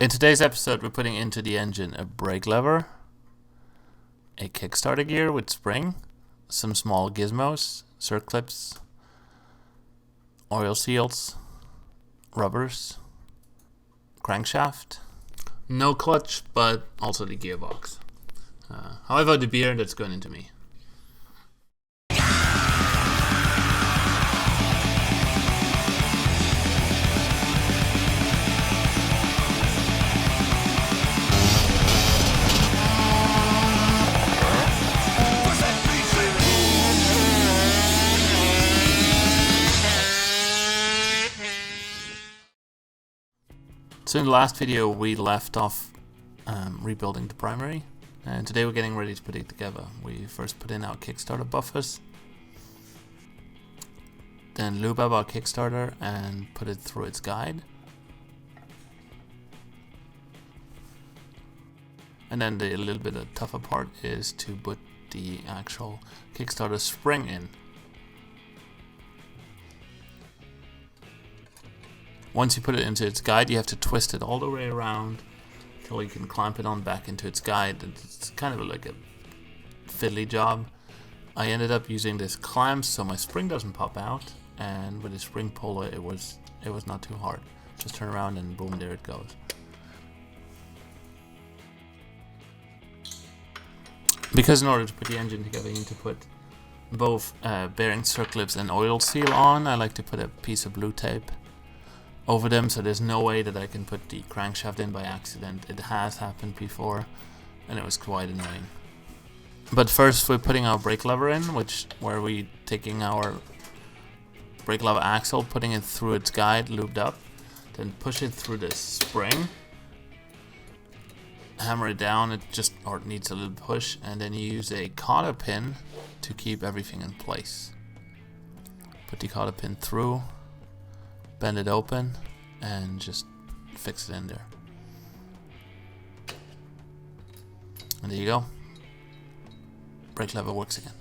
In today's episode, we're putting into the engine a brake lever, a Kickstarter gear with spring, some small gizmos, circlips, oil seals, rubbers, crankshaft, no clutch, but also the gearbox. However, the beer that's going into me. So in the last video we left off rebuilding the primary, and today we're getting ready to put it together. We first put in our Kickstarter buffers, then lube up our Kickstarter and put it through its guide. And then the little bit of tougher part is to put the actual Kickstarter Spring in. Once you put it into its guide, you have to twist it all the way around until you can clamp it on back into its guide. It's kind of like a fiddly job. I ended up using this clamp so my spring doesn't pop out, and with the spring puller it was not too hard. Just turn around and boom, there it goes. Because in order to put the engine together you need to put both bearing circlips and oil seal on, I like to put a piece of blue tape over them, so there's no way that I can put the crankshaft in by accident. It has happened before and it was quite annoying. But first we're putting our brake lever in, where we taking our brake lever axle, putting it through its guide, lubed up, then push it through the spring, hammer it down, it needs a little push, and then you use a cotter pin to keep everything in place. Put the cotter pin through, bend it open, and just fix it in there. And there you go. Brake lever works again.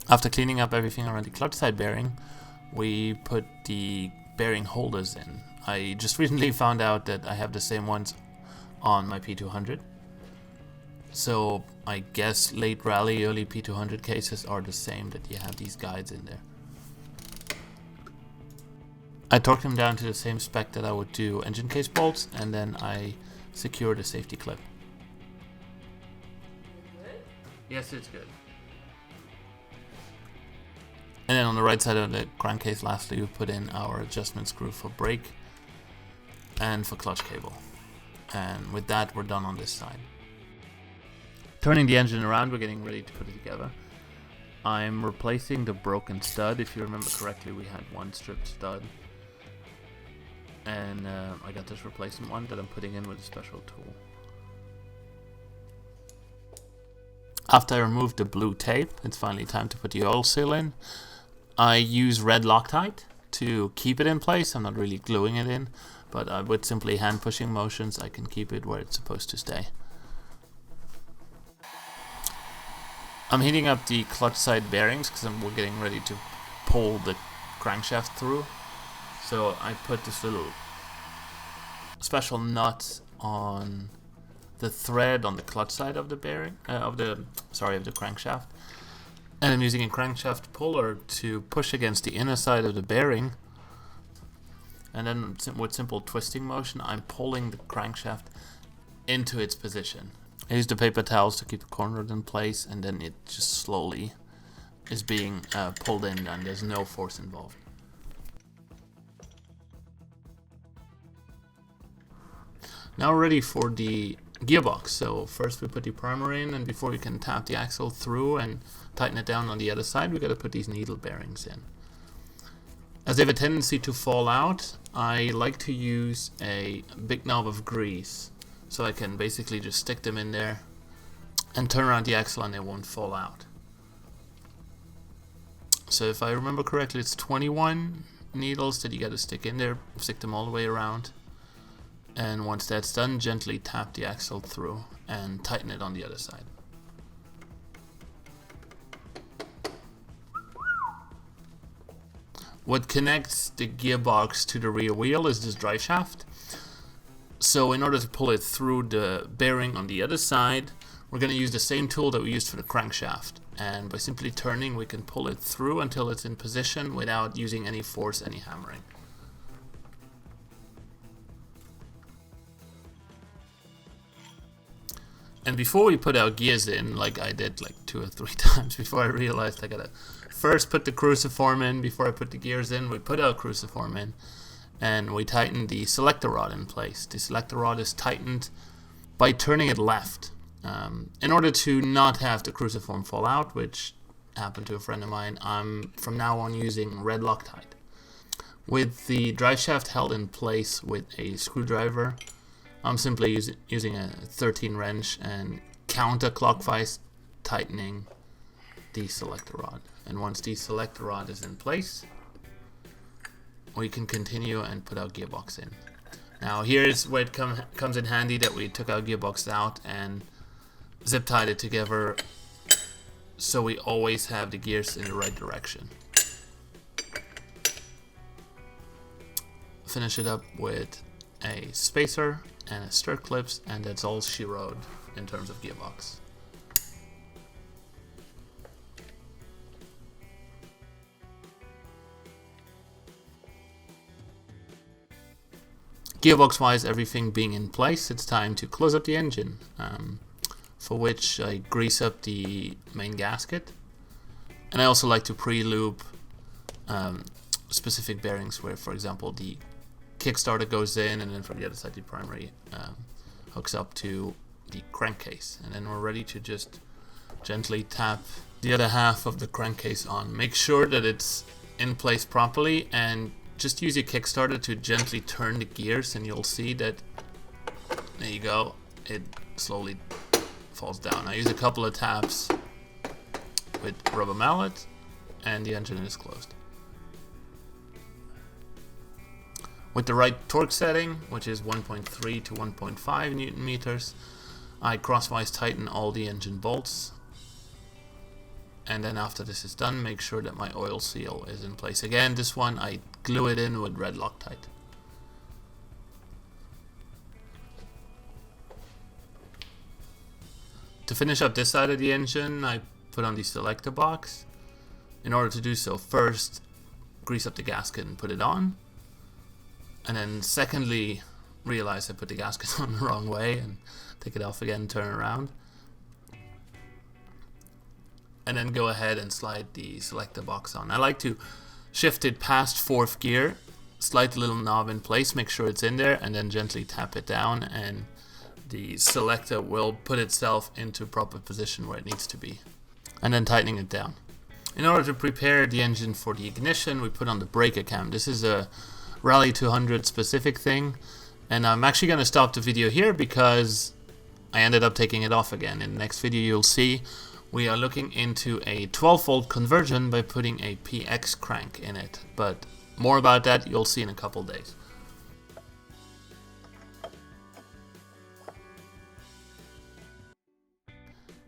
After cleaning up everything around the clutch side bearing, we put the bearing holders in. I just recently found out that I have the same ones on my P200. So I guess late rally, early P200 cases are the same, that you have these guides in there. I torqued them down to the same spec that I would do engine case bolts, and then I secured a safety clip. Good? Yes, it's good. And then on the right side of the crankcase, lastly, we put in our adjustment screw for brake and for clutch cable. And with that, we're done on this side. Turning the engine around, we're getting ready to put it together. I'm replacing the broken stud. If you remember correctly, we had one stripped stud. And I got this replacement one that I'm putting in with a special tool. After I removed the blue tape, it's finally time to put the oil seal in. I use red Loctite to keep it in place. I'm not really gluing it in, but with simply hand pushing motions I can keep it where it's supposed to stay. I'm heating up the clutch side bearings because we're getting ready to pull the crankshaft through. So I put this little special nut on the thread on the clutch side of the bearing of the crankshaft, and I'm using a crankshaft puller to push against the inner side of the bearing, and then with simple twisting motion I'm pulling the crankshaft into its position. I use the paper towels to keep the corners in place, and then it just slowly is being pulled in, and there's no force involved. Now we're ready for the gearbox. So first we put the primer in, and before we can tap the axle through and tighten it down on the other side, we got to put these needle bearings in. As they have a tendency to fall out, I like to use a big knob of grease, so I can basically just stick them in there and turn around the axle and they won't fall out. So if I remember correctly, it's 21 needles that you got to stick in there, stick them all the way around. And once that's done, gently tap the axle through and tighten it on the other side. what connects the gearbox to the rear wheel is this driveshaft. So in order to pull it through the bearing on the other side, we're going to use the same tool that we used for the crankshaft. And by simply turning, we can pull it through until it's in position without using any force, any hammering. And before we put our gears in, like I did like 2 or 3 times before I realized I gotta first put the cruciform in before I put the gears in, we put our cruciform in and we tighten the selector rod in place. The selector rod is tightened by turning it left. In order to not have the cruciform fall out, which happened to a friend of mine, I'm from now on using red Loctite. With the driveshaft held in place with a screwdriver, I'm simply using a 13 wrench and counterclockwise tightening the selector rod. And once the selector rod is in place, we can continue and put our gearbox in. Now here's where it comes in handy that we took our gearbox out and zip tied it together so we always have the gears in the right direction. Finish it up with a spacer and a stir clips, and that's all she wrote in terms of gearbox. Gearbox wise, everything being in place, it's time to close up the engine, for which I grease up the main gasket, and I also like to pre-lube specific bearings where, for example, the Kickstarter goes in, and then from the other side the primary hooks up to the crankcase, and then we're ready to just gently tap the other half of the crankcase on. Make sure that it's in place properly, and just use your Kickstarter to gently turn the gears, and you'll see that, there you go, it slowly falls down. I use a couple of taps with rubber mallet and the engine is closed. With the right torque setting, which is 1.3 to 1.5 Newton meters, I crosswise tighten all the engine bolts, and then after this is done, make sure that my oil seal is in place. Again, this one I glue it in with red Loctite. To finish up this side of the engine, I put on the Selector Box. In order to do so, first grease up the gasket and put it on, and then secondly realize I put the gasket on the wrong way and take it off again and turn it around, and then go ahead and slide the Selector Box on. I like to shift it past 4th gear, slide the little knob in place, make sure it's in there, and then gently tap it down, and the selector will put itself into proper position where it needs to be, and then tightening it down. In order to prepare the engine for the ignition, we put on the breaker cam. This is a Rally 200 specific thing, and I'm actually going to stop the video here because I ended up taking it off again. In the next video you'll see we are looking into a 12-volt conversion by putting a PX crank in it, but more about that you'll see in a couple days.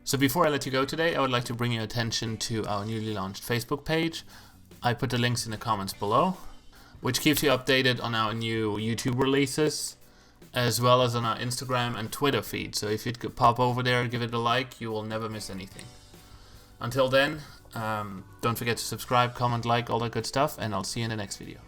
So before I let you go today, I would like to bring your attention to our newly launched Facebook page. I put the links in the comments below, which keeps you updated on our new YouTube releases, as well as on our Instagram and Twitter feed. So if you could pop over there and give it a like, you will never miss anything. Until then, don't forget to subscribe, comment, like, all that good stuff, and I'll see you in the next video.